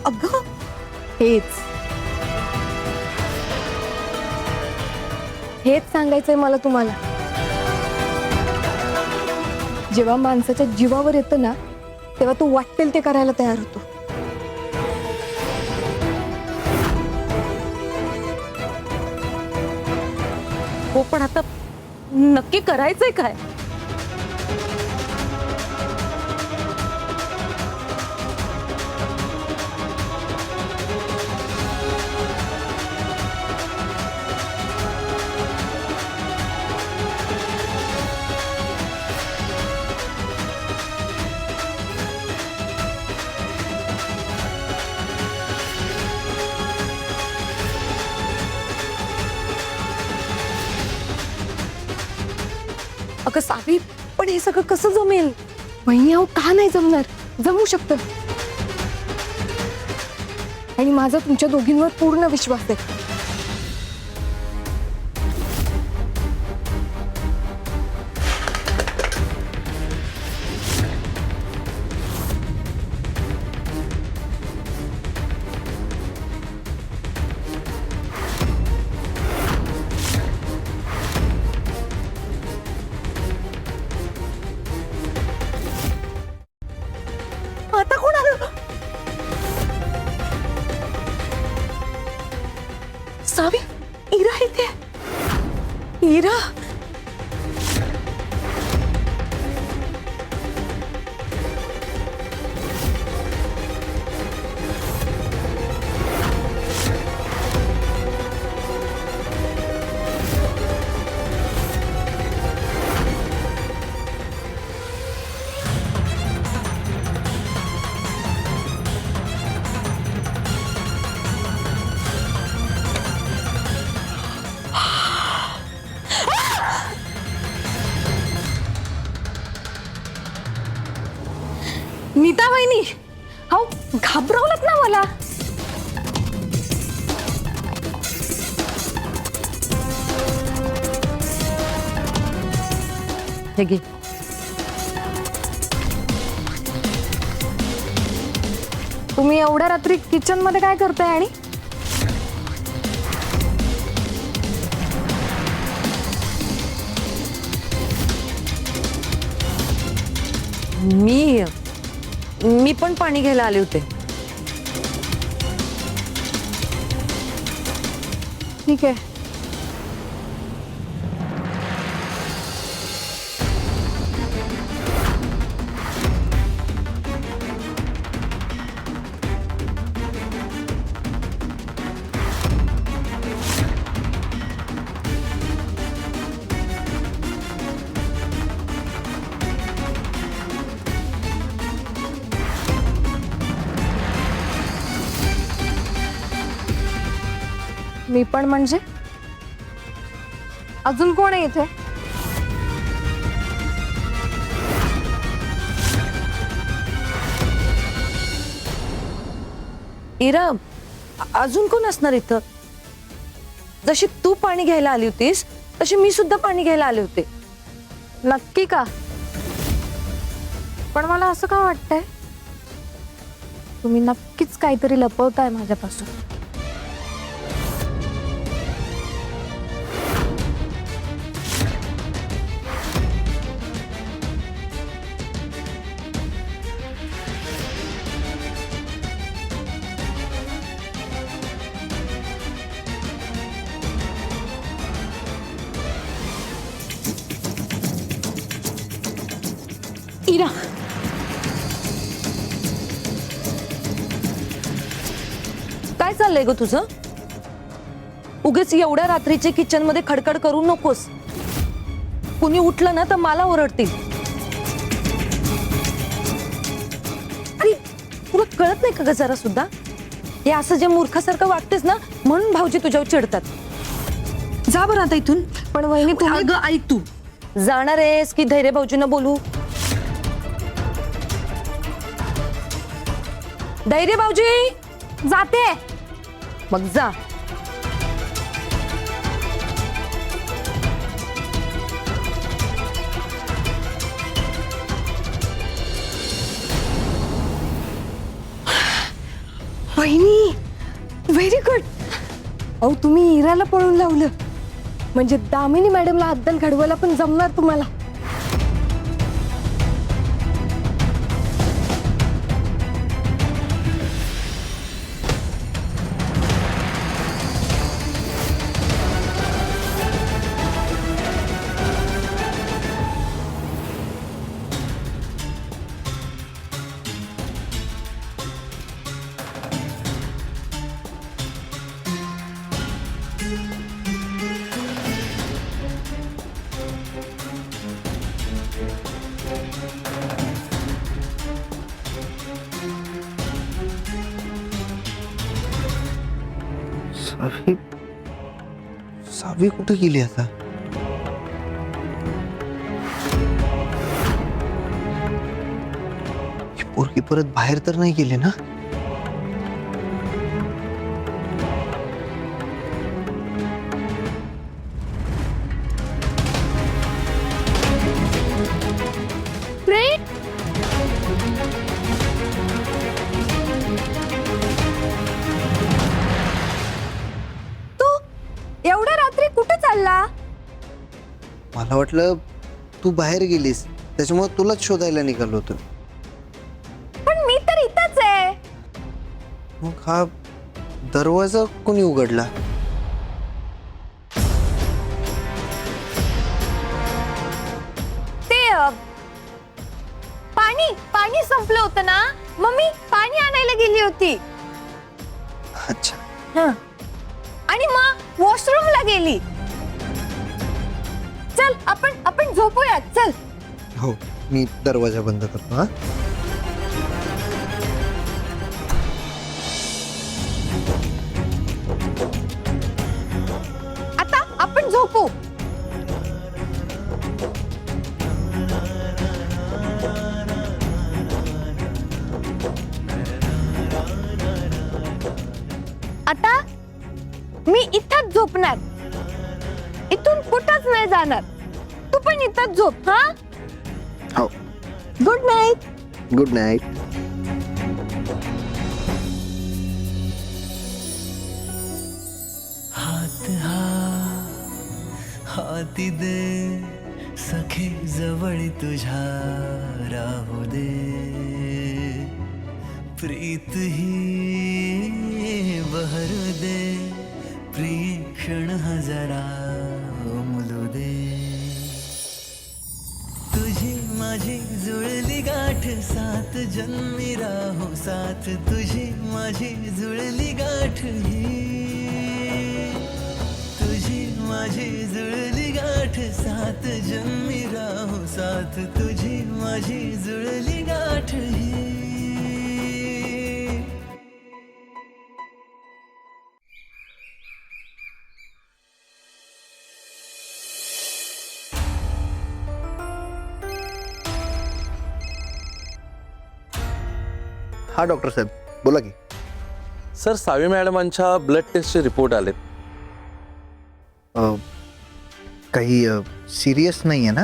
अगं हेच हेच सांगायचंय मला तुम्हाला. जेव्हा माणसाच्या जीवावर येतं ना तेव्हा तो वाटेल ते करायला तयार होतो. हो पण आता नक्की करायचंय काय? अगं सावी, पण हे सगळं कसं जमेल? वहिनी अहो, का नाही जमणार? जमू शकतं. आणि माझा तुमच्या दोघींवर पूर्ण विश्वास आहे. आता कोण आलं? सावी, इरा इथे. इरा, नीता वहिनी, अहो घाबरवलत ना मला. हे घे. तुम्ही एवढ्या रात्री किचन मध्ये काय करताय? आणि मी पण पाणी घ्यायला आले होते. ठीक आहे. मी पण म्हणजे अजून कोण आहे इथे? इरा, अजून कोण असणार इथं? जशी तू पाणी घ्यायला आली होतीस तशी मी सुद्धा पाणी घ्यायला आले होते. नक्की का? पण मला असं का वाटतंय तुम्ही नक्कीच काहीतरी लपवताय माझ्यापासून. इरा, काय चाललंय ग तुझं? उगीच एवढ्या रात्रीचे किचन मध्ये खडखड करू नकोस. कुणी उठलं ना तर मला ओरडतील. अरे तुला कळत नाही का ग जरा सुद्धा? हे असं जे मूर्खासारखं वागतेस ना म्हणून भाऊजी तुझ्यावर चिडतात. जा बरं आता इथून. पण वहिनी तुम्ही अगं ऐक, तू जाणार आहेस की धैर्य भाऊजींना बोलू? धैर्य भाऊजी, जाते. मग जा. वहिनी व्हेरी गुड. अहो तुम्ही इराला पळून लावलं म्हणजे दामिनी मॅडमला अद्दल घडवायला पण जमणार तुम्हाला. सावी सावी कुठे गेली आता? ही पोरगी परत बाहेर तर नाही गेली ना? एवढ्या रात्री कुठे चालला? मला वाटलं तू बाहेर गेलीस त्याच्यामुळे तुलाच शोधायला निघालो होतो. पण मी तर इथंच आहे. मग हा दरवाजा कोणी उघडला? ते पाणी संपलं होतं ना, मग मी पाणी आणायला गेली होती. अच्छा. आणि मग वॉशरूमला गेली. चल आपण झोपूयात. चल. हो, मी दरवाजा बंद करतो. हा, आता आपण झोपू. आता मी इथंच झोपणार. इथून कुठंच नाही जाणार. तू पण इथंच झोप. हा, हो. Good night. Good night. हाती दे सखे जवळ तुझ्या राहू दे. प्रीत ही बहरू दे. प्रिय क्षण हजारा मुलू दे. तुझी माझी जुळली गाठ सात जन्मी राहू साथ. तुझी माझी जुळली गाठ ही. तुझी माझी जुळली गाठ सात जन्मी राहू साथ. तुझी माझी जुळली गाठ ही. हा डॉक्टर साहेब बोला की. सर, सावी मॅडमांच्या ब्लड टेस्टचे रिपोर्ट आलेत. काही सिरियस नाही आहे ना?